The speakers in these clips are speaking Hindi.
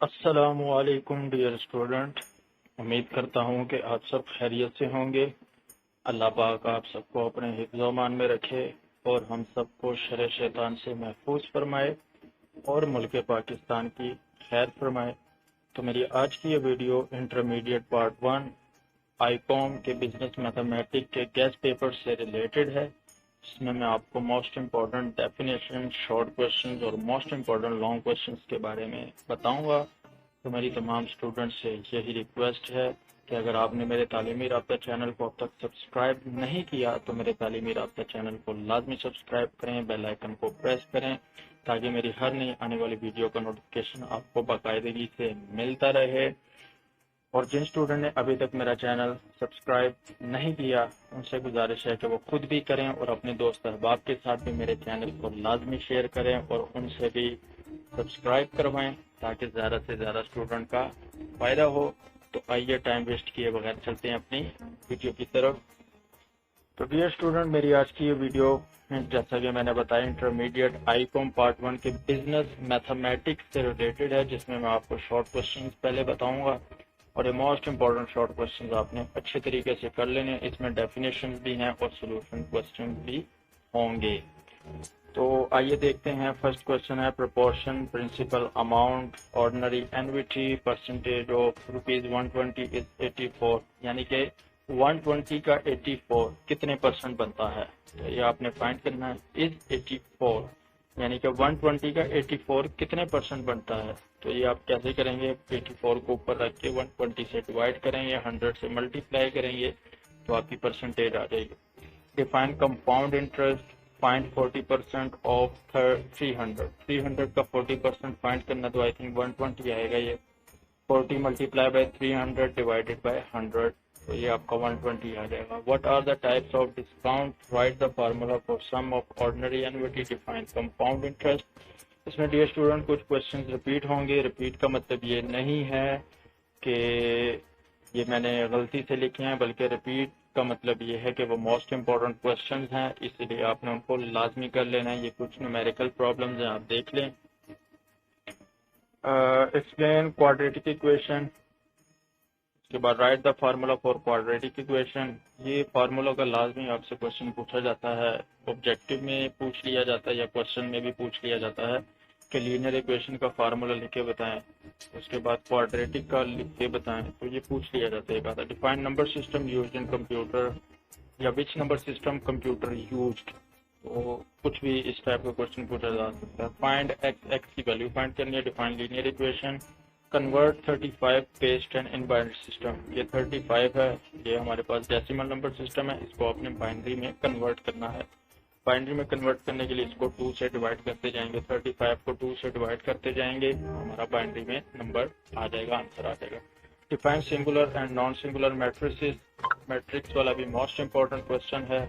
अस्सलामुअलैकुम डियर स्टूडेंट। उम्मीद करता हूँ कि आप सब खैरियत से होंगे। अल्लाह पाक आप सबको अपने हिफ्ज़-ओ-मान में रखे और हम सबको शर शैतान से महफूज फरमाए और मुल्क पाकिस्तान की खैर फरमाए। तो मेरी आज की ये वीडियो इंटरमीडिएट पार्ट 1 आईकॉम के बिजनेस मैथमेटिक्स के गेस्ट पेपर से रिलेटेड है, जिसमें मैं आपको most important definition, short questions और मोस्ट इम्पॉर्टेंट लॉन्ग क्वेश्चंस के बारे में बताऊंगा। तो मेरी तमाम स्टूडेंट्स से यही रिक्वेस्ट है कि अगर आपने मेरे तालीमी राब्ता चैनल को अब तक सब्सक्राइब नहीं किया तो मेरे तालीमी राब्ता चैनल को लाजमी सब्सक्राइब करें, बेल आइकन को प्रेस करें ताकि मेरी हर नई आने वाली वीडियो का नोटिफिकेशन आपको बाकायदगी से मिलता रहे। और जिन स्टूडेंट ने अभी तक मेरा चैनल सब्सक्राइब नहीं किया उनसे गुजारिश है कि वो खुद भी करें और अपने दोस्त अहबाब के साथ भी मेरे चैनल को लाजमी शेयर करें और उनसे भी सब्सक्राइब करवाएं ताकि ज़्यादा से ज़्यादा स्टूडेंट का फ़ायदा हो। तो आइए टाइम वेस्ट किए बगैर चलते हैं अपनी वीडियो की तरफ। तो डियर स्टूडेंट, मेरी आज की ये वीडियो जैसा कि मैंने बताया इंटरमीडिएट आईकॉम पार्ट 1 के बिजनेस मैथमेटिक्स से रिलेटेड है, जिसमें मैं आपको शॉर्ट क्वेश्चन पहले बताऊंगा और ये मोस्ट इम्पॉर्टेंट शॉर्ट क्वेश्चंस आपने अच्छे तरीके से कर लेने। इसमें डेफिनेशन भी हैं और सोल्यूशन क्वेश्चन भी होंगे। तो आइए देखते हैं। फर्स्ट क्वेश्चन है proportion, principal, amount, ordinary annuity, percentage of ₹120 is 84, यानी कि 120 का 84 कितने परसेंट बनता है, तो ये आपने फाइंड करना है। इज 84 यानी कि 120 का 84 कितने परसेंट बनता है, तो ये आप कैसे करेंगे। 84 को ऊपर रख के 120 से डिवाइड करेंगे, 100 से मल्टीप्लाई करेंगे तो आपकी परसेंटेज आ जाएगी। Define compound interest, find 40% of 300। 300 का 40% फाइंड करना तो आई थिंक 120 आएगा। ये 40 मल्टीप्लाई बाय 300 डिवाइडेड बाय 100, तो ये आपका 120 आ जाएगा। What are the types of discount, write the formula for sum of ordinary annuity, define compound interest. इसमें डियर स्टूडेंट कुछ क्वेश्चंस रिपीट होंगे। रिपीट का मतलब ये नहीं है कि ये मैंने गलती से लिखे हैं, बल्कि रिपीट का मतलब ये है कि वो मोस्ट इम्पॉर्टेंट क्वेश्चंस हैं, इसलिए आपने उनको लाजमी कर लेना है। ये कुछ न्यूमेरिकल प्रॉब्लम्स हैं, आप देख लें। एक्सप्लेन क्वाड्रेटिक इक्वेशन, उसके बाद right the formula for quadratic equation. ये फार्मूला का लाजमी आपसे क्वेश्चन पूछा जाता है, ऑब्जेक्टिव में पूछ लिया जाता है या क्वेश्चन में भी पूछ लिया जाता है कि लीनियर इक्वेशन का फार्मूला लिख के बताएं, उसके बाद क्वाड्रेटिक का लिख के बताएं, तो ये पूछ लिया जाता है। Define number system used in computer, या which number system computer used, तो कुछ भी इस टाइप का क्वेश्चन पूछा जा सकता है। फाइंड एक्स की वैल्यू फाइंड करनी है। Define linear equation, convert 35 paste and in binary system. ये 35 है, ये हमारे पास डेसिमल नंबर सिस्टम है, इसको आपने बाइनरी में कन्वर्ट करना है। बाइनरी में कन्वर्ट करने के लिए इसको 2 से डिवाइड करते जाएंगे, 35 को 2 से डिवाइड करते जाएंगे, हमारा बाइनरी में नंबर आ जाएगा, आंसर आ जाएगा। Define singular and non singular matrices, matrix वाला भी मोस्ट इंपॉर्टेंट क्वेश्चन है।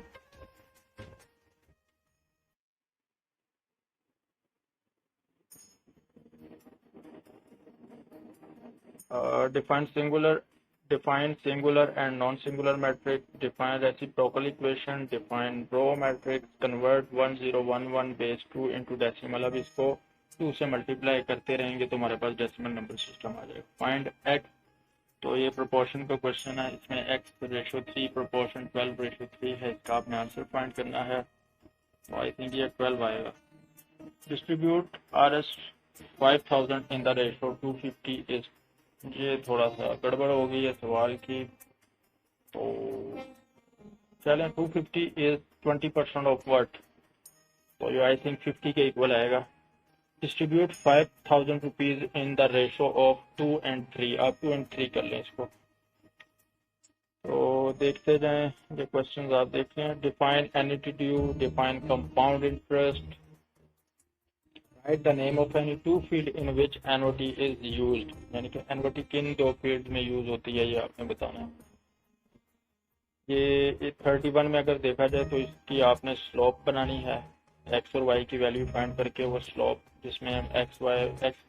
Define singular and non singular matrix, define reciprocal equation, define row matrix, convert 1011 base 2 into decimal. अब इसको 2 से मल्टीप्लाई करते रहेंगे तो हमारे पास डेसिमल नंबर सिस्टम आ जाएगा। फाइंड एक्स, तो ये प्रोपोर्शन का क्वेश्चन है, इसमें एक्स रेशो 3 प्रोपोर्शन 12:3 है, इसका आपने आंसर फाइंड करना है, तो आई थिंक ये 12 आएगा। Distribute RS 5000 in the ratio 250 is, ये थोड़ा सा गड़बड़ हो गई है सवाल की, तो चलें 250 इज 20% ऑफ व्हाट, तो ये आई थिंक 50 के इक्वल आएगा। Distribute 5000 rupees in the ratio of 2 and 3, आप 2 and 3 कर लें इसको, तो देखते जाएं ये क्वेश्चंस आप देख लें। Define annuity due, define compound interest, right the name of any 2 field in which NOT is used, यानी कि एनओटी किन 2 फील्ड में यूज होती है ये आपने बताना है। ये 31 में अगर देखा जाए तो इसकी आपने स्लोप बनानी है, एक्स और वाई की वैल्यू फाइंड करके वो स्लोप जिसमें हम एक्स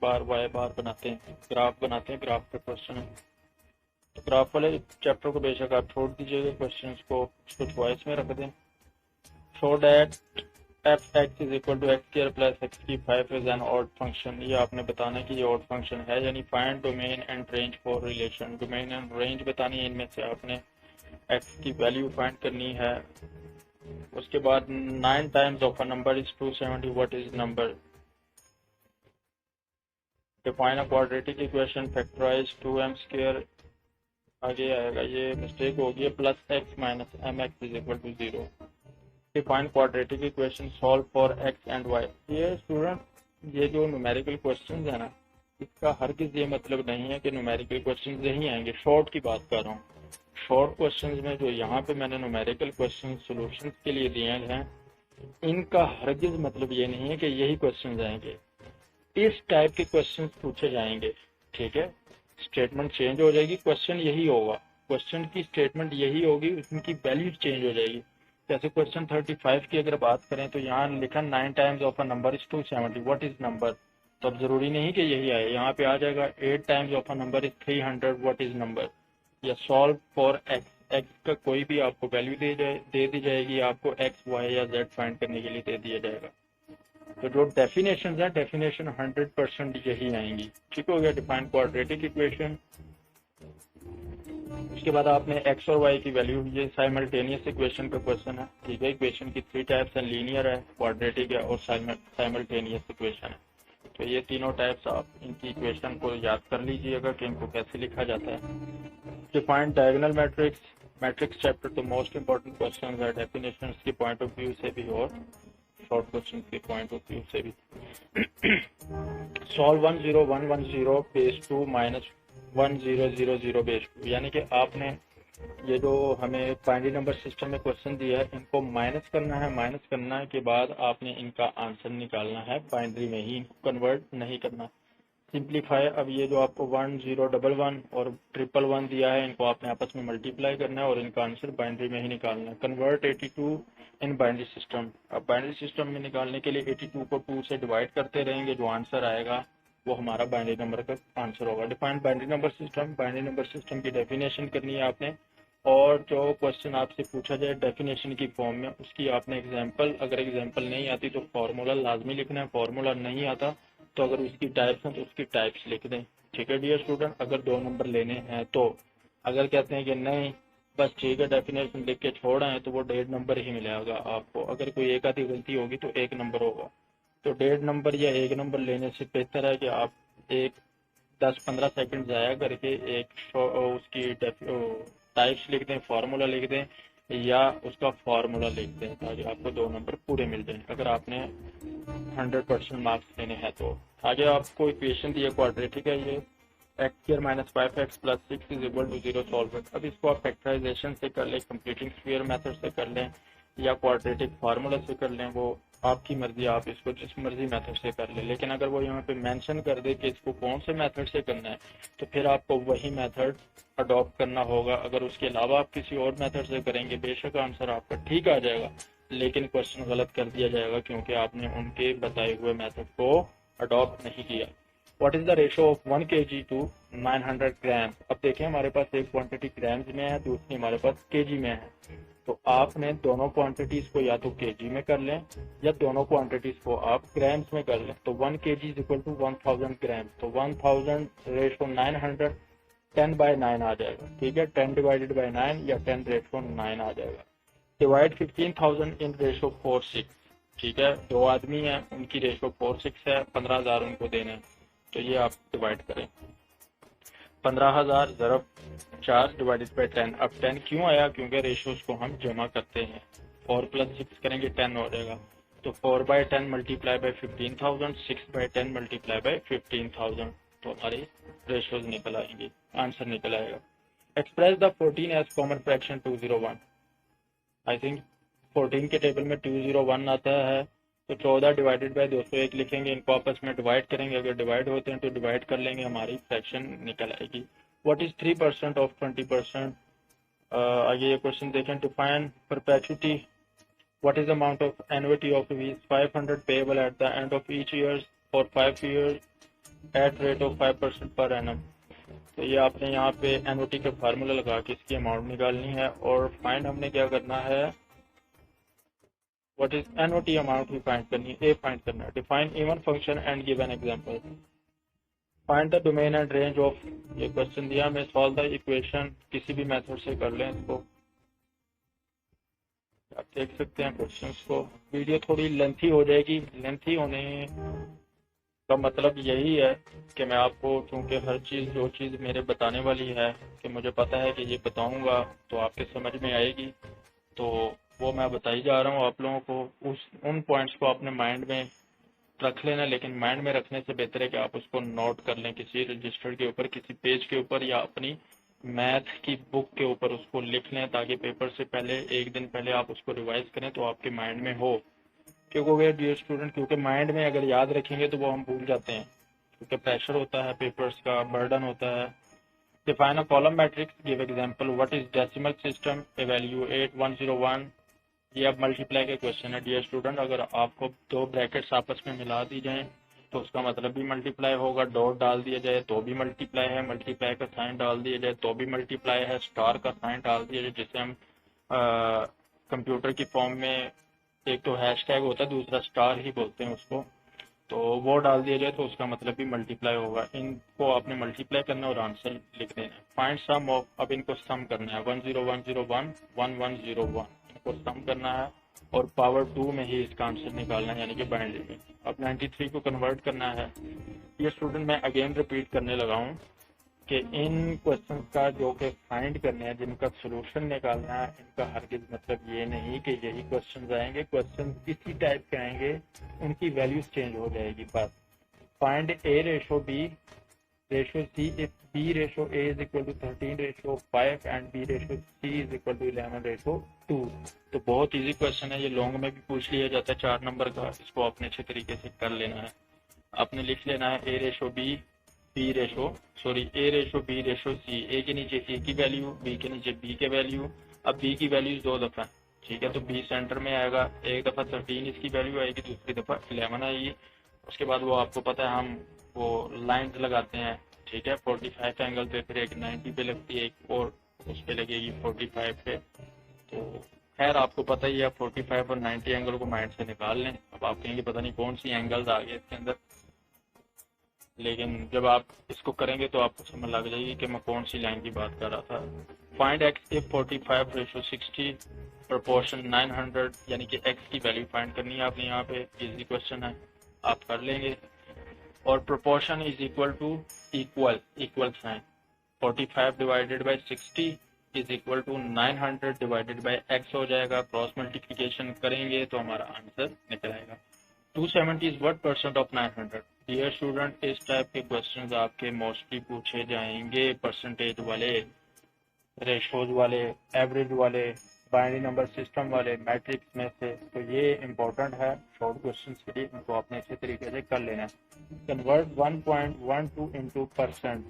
बार वाई बार बनाते हैं, ग्राफ बनाते हैं, ग्राफ का क्वेश्चन है। तो ग्राफ वाले चैप्टर को बेशक आप छोड़ दीजिएगा, क्वेश्चन को उसको चॉइस में रख दें। Show that f x is equal to x square plus x की 5 इज एन ऑड फंक्शन। ये आपने बताना कि ये ऑड फंक्शन है, यानी find domain and range for relation. Domain and range बतानी है, इनमें से आपने एक्स की वैल्यू फाइंड करनी है। उसके बाद 9 times of a number is 270, what is number. Define a quadratic equation, factorise 2m square, आगे आएगा ये मिस्टेक होगी है, plus x minus m x is equal to 0। Define quadratic equation, solve for x and y. ये स्टूडेंट, ये जो न्यूमेरिकल क्वेश्चंस है ना, इसका हरगिज ये मतलब नहीं है कि न्यूमेरिकल क्वेश्चंस यही आएंगे। शॉर्ट की बात कर रहा हूँ। शॉर्ट क्वेश्चंस में जो यहाँ पे मैंने न्यूमेरिकल क्वेश्चन सॉल्यूशंस के लिए दिए हैं, इनका हरगिज मतलब ये नहीं है कि यही क्वेश्चंस आएंगे। इस टाइप के क्वेश्चंस पूछे जाएंगे, ठीक है। स्टेटमेंट चेंज हो जाएगी, क्वेश्चन यही होगा, क्वेश्चन की स्टेटमेंट यही होगी, उनकी वैल्यू चेंज हो जाएगी। जैसे क्वेश्चन 35 की अगर बात करें तो यहाँ लिखा 9 times of a number is 270, what is number. तो अब जरूरी नहीं कि यही आए, यहाँ पे आ जाएगा 8 times of a number is 300, what is number. या सॉल्व फॉर एक्स, एक्स का कोई भी आपको वैल्यू दे दी जाएगी, आपको एक्स वाई या जेड फाइंड करने के लिए दे दिया जाएगा। तो जो डेफिनेशन है, डेफिनेशन 100% यही आएंगी। ठीक हो गया, डिफाइन क्वाड्रेटिक इक्वेशन। उसके बाद आपने एक्स और वाई की वैल्यू, ये साइमल्टेनियस इक्वेशन का क्वेश्चन है, ठीक है। इक्वेशन की 3 टाइप्स हैं, लीनियर है, क्वाड्रेटिक है और साइमल्टेनियस इक्वेशन है। तो ये तीनों टाइप्स आप इनकी इक्वेशन को याद कर लीजिएगा कि इनको कैसे लिखा जाता है। Define diagonal matrix, matrix chapter तो मोस्ट इंपॉर्टेंट क्वेश्चन है, डेफिनेशन के पॉइंट ऑफ व्यू से भी और शॉर्ट क्वेश्चन के पॉइंट ऑफ व्यू से भी। सॉल्व 10110 बेस 2 माइनस 1000 बेस 2, यानी कि आपने ये जो हमें बाइनरी नंबर सिस्टम में क्वेश्चन दिया है, इनको माइनस करना है। माइनस करने के बाद आपने इनका आंसर निकालना है बाइनरी में ही, इनको कन्वर्ट नहीं करना। सिंप्लीफाई, अब ये जो आपको 1011 और 111 दिया है, इनको आपने आपस में मल्टीप्लाई करना है और इनका आंसर बाइनरी में ही निकालना है। Convert 82 in binary system. अब बाइनरी सिस्टम में निकालने के लिए 82 को 2 से डिवाइड करते रहेंगे, जो आंसर आएगा वो हमारा बाइनरी नंबर का आंसर होगा। Defined binary number system, binary number system की डेफिनेशन करनी है आपने, और जो क्वेश्चन आपसे पूछा जाए डेफिनेशन की फॉर्म में, उसकी आपने एग्जांपल, अगर एग्जांपल नहीं आती तो फॉर्मूला लाजमी लिखना है, फॉर्मूला नहीं आता तो अगर उसकी टाइप्स हैं तो उसकी टाइप्स लिख दें। ठीक है डियर स्टूडेंट, अगर 2 नंबर लेने हैं तो। अगर कहते हैं कि नहीं बस ठीक है डेफिनेशन लिख के छोड़ा है, तो वो 1.5 नंबर ही मिलेगा आपको। अगर कोई एक आधी गलती होगी तो 1 नंबर होगा। तो 1.5 नंबर या 1 नंबर लेने से बेहतर है कि आप एक 10-15 सेकंड जाया करके एक उसकी टाइप्स लिख दें, फार्मूला लिख दें या उसका फार्मूला लिख दें, ताकि आपको 2 नंबर पूरे मिल जाएं अगर आपने 100% मार्क्स लेने हैं तो। आगे आपको इक्वेशन दी है क्वाड्रेटिक है, ये x square minus 5x plus 6 is equal to 0 solve it. अब इसको आप फैक्टराइजेशन से कर लें, कंप्लीटिंग स्क्वायर मेथड से कर लें या क्वाड्रेटिक फार्मूला से कर लें, वो आपकी मर्जी, आप इसको जिस मर्जी मेथड से कर लें। लेकिन अगर वो यहाँ पे मेंशन कर दे कि इसको कौन से मेथड से करना है, तो फिर आपको वही मेथड अडॉप्ट करना होगा। अगर उसके अलावा आप किसी और मेथड से करेंगे, बेशक आंसर आपका ठीक आ जाएगा, लेकिन क्वेश्चन गलत कर दिया जाएगा क्योंकि आपने उनके बताए हुए मेथड को अडॉप्ट नहीं किया। What is the ratio of 1 kg to 900 gram. अब देखें, हमारे पास एक क्वांटिटी ग्राम्स में है, दूसरी हमारे पास केजी में है। तो आपने दोनों क्वांटिटीज को या तो केजी में कर लें या दोनों क्वांटिटीज को आप ग्राम्स में कर लें। तो 1 kg इज इक्वल टू 1000 ग्राम। तो 1000 रेशो 900, 10/9 आ जाएगा। ठीक है, 10 डिवाइडेड बाई 9 या 10 रेशो 9 आ जाएगा। Divide 15,000 in ratio 4/6। ठीक है, 2 आदमी हैं, उनकी रेशो 4/6 है, 15,000 उनको देने हैं, तो ये आप डिवाइड करें। 15,000 ज़रब 4 डिवाइडेड बाई 10। अब 10 क्यों आया? क्योंकि रेशोज को हम जमा करते हैं। 4 + 6 करेंगे 10 हो जाएगा। तो 4/10 मल्टीप्लाई बाई 15,000, 6/10 मल्टीप्लाई बाई 15,000, तो हमारी रेशोज निकल आएंगी, आंसर निकल आएगा। Express the 14 as common fraction 201। I think 14 के टेबल में 201 आता है, तो 14 डिवाइडेड बाई 201 लिखेंगे, इनको आपस में डिवाइड करेंगे, अगर डिवाइड होते हैं तो डिवाइड कर लेंगे, हमारी फ्रैक्शन निकल आएगी। What is 3% of 20%। आगे ये क्वेश्चन देखें। Define perpetuity. What is amount of annuity of rupees 500 payable at the end of each year for 5 year at rate of 5% per annum. तो ये आपने यहाँ पे एन्युटी का फार्मूला लगा के इसकी अमाउंट निकालनी है, और फाइंड हमने क्या करना है, what is NOT amount he find करनी है, ए फाइंड करना है। Define even function and give an example. Find the domain and range of, ये क्वेश्चन दिया हमें, सॉल्व द इक्वेशन, किसी भी मेथड से कर लें इसको। आप देख सकते हैं क्वेश्चंस को। वीडियो थोड़ी लेंथी हो जाएगी, लेंथी होने का मतलब यही है कि मैं आपको, चूंकि हर चीज़ जो चीज़ मेरे बताने वाली है कि मुझे पता है कि ये बताऊंगा तो आपके समझ में आएगी, तो वो मैं बताई जा रहा हूँ आप लोगों को। उन पॉइंट्स को अपने माइंड में रख लेना, लेकिन माइंड में रखने से बेहतर है कि आप उसको नोट कर लें किसी रजिस्टर के ऊपर, किसी पेज के ऊपर, या अपनी मैथ की बुक के ऊपर उसको लिख लें, ताकि पेपर से पहले, एक दिन पहले आप उसको रिवाइज करें तो आपके माइंड में हो। क्योंकि डियर स्टूडेंट, क्योंकि माइंड में अगर याद रखेंगे तो वो हम भूल जाते हैं, क्योंकि प्रेशर होता है, पेपर्स का बर्डन होता है। Define a column matrix, give example, what is decimal system, evaluate 101। ये अब मल्टीप्लाई के क्वेश्चन है डियर स्टूडेंट। अगर आपको दो ब्रैकेट्स आपस में मिला दी जाएं तो उसका मतलब भी मल्टीप्लाई होगा, डॉट डाल दिया जाए तो भी मल्टीप्लाई है, मल्टीप्लाई का साइन डाल दिया जाए तो भी मल्टीप्लाई है, स्टार का साइन डाल दिया जाए, जिसे हम कंप्यूटर की फॉर्म में एक तो हैशटैग होता है, दूसरा स्टार ही बोलते हैं उसको, तो वो डाल दिया जाए तो उसका मतलब भी मल्टीप्लाई होगा। इनको आपने मल्टीप्लाई करना और आंसर लिख देना है। फाइंड सम ऑफ, अब इनको सम करना है, 10101 1101, इनको सम करना है और पावर 2 में ही इसका आंसर निकालना है, यानी कि बाइनरी में। अब 93 को कन्वर्ट करना है। ये स्टूडेंट मैं अगेन रिपीट करने लगा हूँ कि इन क्वेश्चन का जो कि फाइंड करने हैं, जिनका सोल्यूशन निकालना है, इनका हरगिज मतलब ये नहीं कि यही क्वेश्चन आएंगे। क्वेश्चन इसी टाइप के आएंगे, उनकी वैल्यूज चेंज हो जाएगी बस। Find a ratio b ratio c if b ratio a is equal to 13 ratio 5 and b ratio c is equal to 11 ratio 2। तो बहुत इजी क्वेश्चन है ये, लॉन्ग में भी पूछ लिया जाता है 4 नंबर का। इसको आपने अच्छे तरीके से कर लेना है। आपने लिख लेना है ए रेशो बी ए रेशो बी रेशो सी, ए के नीचे ए की वैल्यू, बी के नीचे बी के वैल्यू। अब बी की वैल्यू 2 दफा, ठीक है, तो बी सेंटर में आएगा, एक दफा 13 इसकी वैल्यू आएगी, दूसरी दफा 11 आएगी। उसके बाद वो आपको पता है हम वो लाइंस लगाते हैं, ठीक है, 45 एंगल पे, फिर एक 90 पे लगती है, एक और उस पे लगेगी 45 पे। तो खैर आपको पता ही है, 45 और 90 एंगल को माइंड से निकाल लें। अब आप कहेंगे पता नहीं कौन सी एंगल्स आ गए इसके अंदर, लेकिन जब आप इसको करेंगे तो आपको समझ लग जाएगी कि मैं कौन सी लाइन की बात कर रहा था। Find x if 45 ratio 60 proportion 900, यानी कि एक्स की वैल्यू फाइंड करनी है आपने। यहाँ पे इजी क्वेश्चन है, आप कर लेंगे। और proportion is equal to equal sign, 45 divided by 60 is equal to 900 divided by x हो जाएगा। क्रॉस मल्टीप्लीकेशन करेंगे तो हमारा आंसर निकल आएगा। 270 is what percent of 900। Dear student, इस टाइप के क्वेश्चंस आपके मोस्टली पूछे जाएंगे, परसेंटेज वाले, रेशोज वाले, एवरेज वाले, बाइनरी नंबर सिस्टम वाले, मैट्रिक्स में से। तो ये इंपॉर्टेंट है शॉर्ट क्वेश्चंस के लिए, इनको आपने अच्छे तरीके से कर लेना है। कन्वर्ट 1.12 इंटू परसेंट,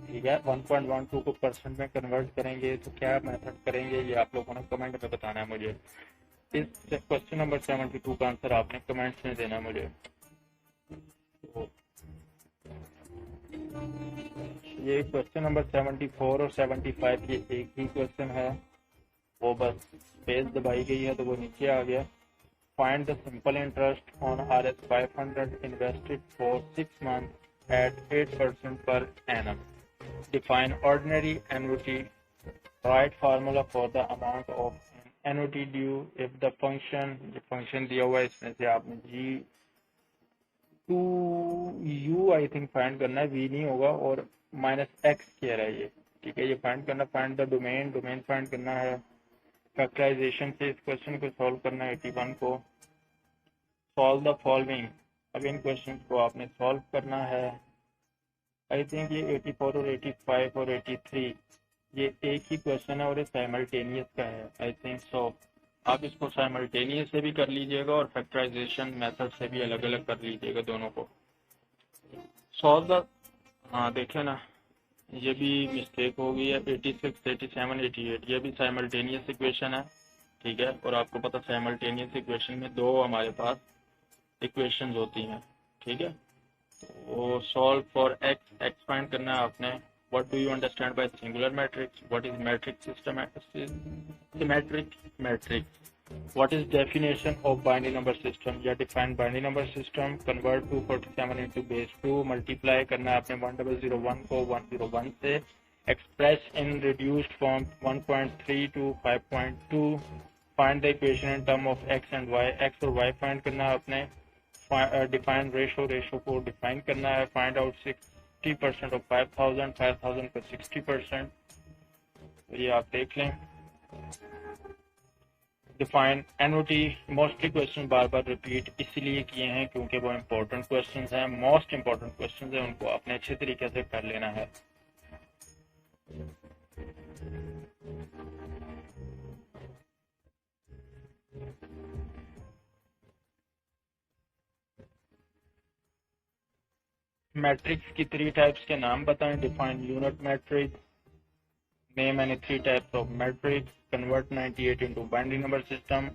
ठीक है, 1.12 को परसेंट में कन्वर्ट करेंगे तो क्या मेथड करेंगे, ये आप लोगों ने कमेंट में बताना है मुझे। इस क्वेश्चन नंबर 72 का आंसर आपने कमेंट्स में देना है मुझे। तो ये क्वेश्चन नंबर 74 और 75 ये एक ही क्वेश्चन है, वो बस स्पेस दबाई गई है तो वो नीचे आ गया। Find the simple interest on RS 500 invested for 6 months at 8% per annum. Define ordinary annuity. Write formula for the amount of annuity due if the function दिया हुआ है, इसमें से आपने G to you I think find करना है, वी नहीं होगा, और -x कह रहा है ये, ठीक है, ये फाइंड करना। फाइंड द डोमेन फाइंड करना है। फैक्टराइजेशन से इस क्वेश्चन को सॉल्व करना है, 81 को। सॉल्व द फॉलोइंग, अब इन क्वेश्चन को आपने सॉल्व करना है। आई थिंक ये 84 और 85 और 83 ये एक ही क्वेश्चन है और ये साइमल्टेनियस का है, आई थिंक सो। आप इसको साइमल्टेनियस से भी कर लीजिएगा और फैक्टराइजेशन मेथड से भी अलग अलग कर लीजिएगा दोनों को। सॉल्व द, हाँ देखे ना, ये भी मिस्टेक हो गई है, 86, 87, 88 ये भी साइमल्टेनियस इक्वेशन है, ठीक है। और आपको पता साइमल्टेनियस इक्वेशन में दो हमारे पास इक्वेशंस होती हैं, ठीक है। तो सॉल्व फॉर एक्स फाइंड करना है आपने। What do you understand by singular matrix, what is matrix system, symmetric matrix, What is definition of binary number system? या define binary number system, convert 247 into base 2, multiply करना है आपने 1001 को 101 से, express in reduced form 1.3 to 5.2, find the equation in term of x and y, x और y find करना है आपने, define ratio को define करना है, find out 60% of 5000 का 60%, तो ये आप देख लें। Define NOT, mostly question bar bar repeat इसलिए किए हैं क्योंकि वो इम्पोर्टेंट क्वेश्चंस हैं, मोस्ट इम्पोर्टेंट क्वेश्चंस हैं, उनको अपने अच्छे तरीके से कर लेना है। मैट्रिक्स की 3 टाइप्स के नाम बताएं। Define unit matrix, name any 3 types of matrix, convert 98 into binary number system,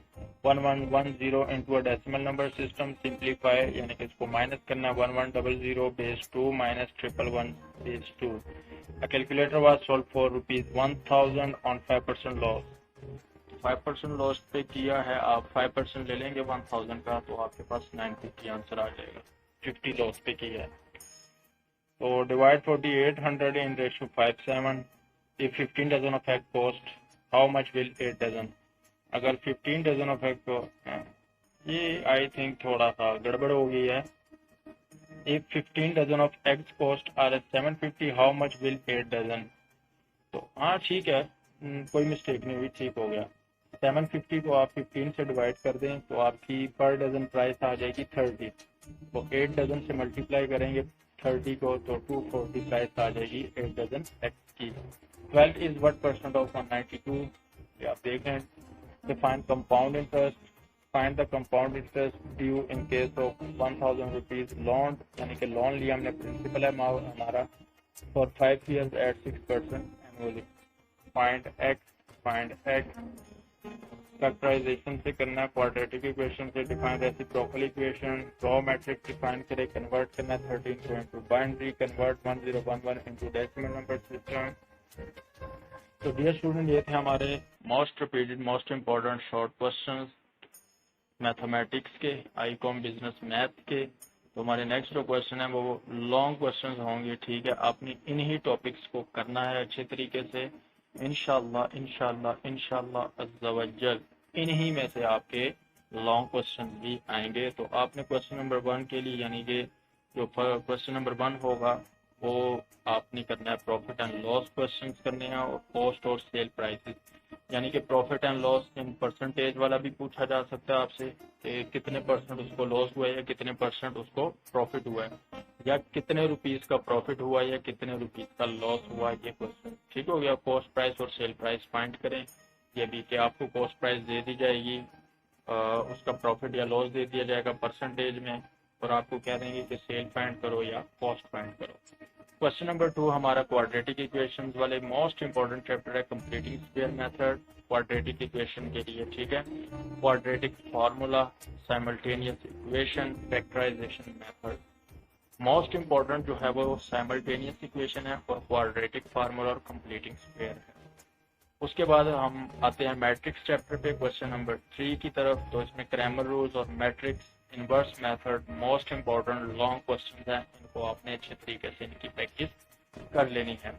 1110 into a decimal number system, simplify यानी कि इसको माइनस करना 1100 base 2 minus 111 base 2. A calculator was sold for ₹1000 on 5% loss. 5% loss पे किया है, आप 5% ले लेंगे 1000 का तो आपके पास 950 आंसर आ जाएगा। 50 लॉस पे किया है तो divide 4800 in ratio 57. If 15 dozen of egg cost, how much will 8 dozen? अगर 15 dozen of egg को ये आई थिंक थोड़ा सा गड़बड़ हो गई है। If 15 dozen of eggs cost are 750, how much will 8 dozen? तो हाँ ठीक है, कोई मिस्टेक नहीं हुई, ठीक हो गया। 750 को आप 15 से डिवाइड कर दें तो आपकी पर डजन प्राइस आ जाएगी 30, तो 8 डजन से मल्टीप्लाई करेंगे 30 को तो 240 प्राइस आ जाएगी 8 डजन एक्स की। 12 is what percent of 192? ये आप देख रहे हैं। Define compound interest. Find the compound interest due in case of 1000 rupees loan, यानी कि लोन लिया हमने, प्रिंसिपल है हमारा, for 5 years at 6% annually. Find x. Factorisation से करना, क्वाड्रेटिक इक्वेशन से define, reciprocal equation, raw matrix define करें, कन्वर्ट करना 13 को into binary, convert 1011 into decimal number system. तो डियर स्टूडेंट, ये थे हमारे most repeated most important short questions mathematics के, आईकॉम बिजनेस मैथ के। तो हमारे नेक्स्ट जो क्वेश्चन है वो लॉन्ग क्वेश्चंस होंगे, ठीक है। आपने इन्हीं टॉपिक्स को करना है अच्छे तरीके से, इंशाल्लाह अज़्ज़ा वजल इन्हीं में से आपके लॉन्ग क्वेश्चन भी आएंगे। तो आपने क्वेश्चन नंबर 1 के लिए, यानी कि जो क्वेश्चन नंबर 1 होगा वो आपने करना है प्रॉफिट एंड लॉस क्वेश्चंस करने हैं, और कॉस्ट और सेल प्राइसेस, यानी कि profit and loss in percentage वाला भी पूछा जा सकता है आपसे कि कितने परसेंट उसको लॉस हुआ है या कितने परसेंट उसको प्रॉफिट हुआ है, या कितने रुपीस का प्रॉफिट हुआ या कितने रुपीस का लॉस हुआ, ये क्वेश्चन ठीक हो गया। कॉस्ट प्राइस और सेल प्राइस फाइंड करें, ये भी कि आपको कॉस्ट प्राइस दे दी जाएगी, उसका प्रॉफिट या लॉस दे दिया जाएगा परसेंटेज में, और आपको कह देंगे कि सेल फाइंड करो या कॉस्ट फाइंड करो। क्वेश्चन नंबर 2 हमारा क्वाड्रेटिक इक्वेशंस वाले मोस्ट इंपॉर्टेंट चैप्टर है, completing square method quadratic equation के लिए, ठीक है। Quadratic formula, simultaneous equation, factorisation method. Most important जो है वो साइमल्टेनियस इक्वेशन है और क्वाड्रेटिक फार्मूला और कंप्लीटिंग स्क्वायर है। उसके बाद हम आते हैं मैट्रिक्स चैप्टर पे, क्वेश्चन नंबर 3 की तरफ। तो इसमें क्रैमर रूल्स और matrix inverse method most important long question हैं, इनको आपने अच्छे तरीके से इनकी प्रैक्टिस कर लेनी है।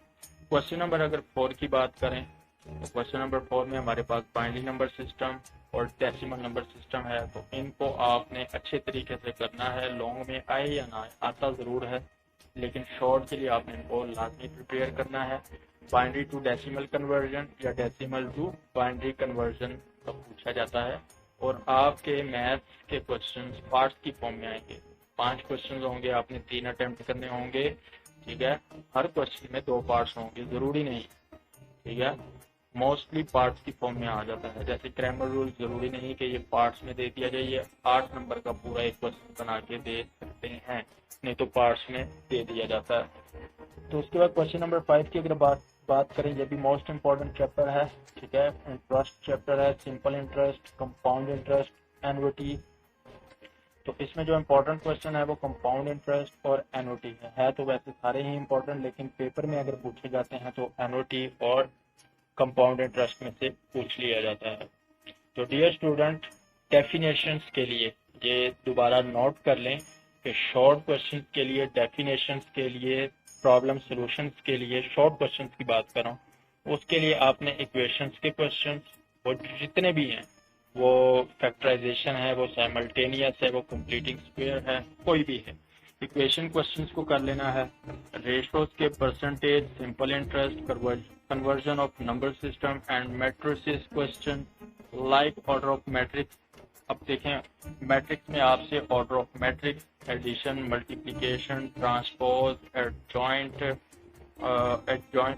क्वेश्चन नंबर अगर 4 की बात करें तो क्वेश्चन नंबर 4 में हमारे पास बाइनरी नंबर सिस्टम और डेसिमल नंबर सिस्टम है, तो इनको आपने अच्छे तरीके से करना है। लॉन्ग में आए या ना आए, आता ज़रूर है, लेकिन शॉर्ट के लिए आपने इनको लाजमी प्रिपेयर करना है। बाइनरी टू डेसिमल कन्वर्जन या डेसिमल टू बाइनरी कन्वर्जन का पूछा जाता है, और आपके मैथ्स के क्वेश्चंस पार्ट्स की फॉर्म में आएंगे। 5 क्वेश्चंस होंगे, आपने 3 अटेम्प्ट करने होंगे, ठीक है। हर क्वेश्चन में 2 पार्ट्स होंगे, जरूरी नहीं, ठीक है। मोस्टली पार्ट्स की फॉर्म में आ जाता है। जैसे क्रैमर रूल जरूरी नहीं कि ये पार्ट्स में दे दिया जाए, ये 8 नंबर का पूरा एक क्वेश्चन बना के दे सकते हैं, नहीं तो पार्ट्स में दे दिया जाता है। तो उसके बाद क्वेश्चन नंबर 5 की अगर बात करें, ये भी मोस्ट इंपॉर्टेंट चैप्टर है, ठीक है। इंटरेस्ट चैप्टर है, simple interest, compound interest, annuity. तो इसमें जो इम्पोर्टेंट क्वेश्चन है वो कंपाउंड इंटरेस्ट और एन्युटी है तो वैसे सारे ही इम्पोर्टेंट, लेकिन पेपर में अगर पूछे जाते हैं तो एन्युटी और कंपाउंड इंटरेस्ट में से पूछ लिया जाता है। तो डियर स्टूडेंट, डेफिनेशंस के लिए ये दोबारा नोट कर लें कि शॉर्ट क्वेश्चंस के लिए, डेफिनेशंस के लिए, प्रॉब्लम सॉल्यूशंस के लिए, शॉर्ट क्वेश्चंस की बात कर रहा हूँ, उसके लिए आपने इक्वेशंस के क्वेश्चंस वो जितने भी हैं, वो फैक्टराइजेशन है, वो साइमल्टेनियस है, वो कंप्लीटिंग स्क्वायर है, कोई भी है, इक्वेशन क्वेश्चंस को कर लेना है। रेशोज के percentage, simple interest, conversion of number system and matrices question, like order of matrix. अब देखें, मैट्रिक्स में आपसे order of matrix, addition, multiplication, transpose, adjoint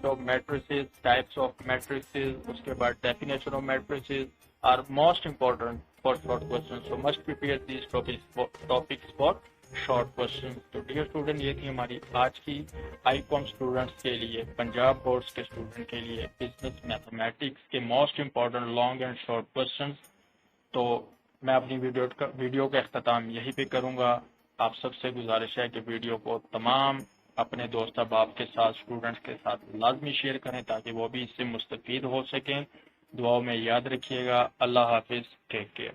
of matrices, types of matrices, उसके बाद definition of matrices are most important for short question, so must prepare these topics for short question. तो डियर स्टूडेंट, ये थी हमारी आज की आईकॉम स्टूडेंट्स के लिए, पंजाब बोर्ड्स के स्टूडेंट के लिए बिजनेस मैथमेटिक्स के most important long and short questions. तो मैं अपनी वीडियो का अख्ताम यहीं पे करूंगा। आप सबसे गुजारिश है कि वीडियो को तमाम अपने दोस्त अहबाब के साथ, स्टूडेंट्स के साथ लाजमी शेयर करें ताकि वो भी इससे मुस्तफीद हो सकें। दुआओं में याद रखिएगा। अल्लाह हाफिज, टेक केयर।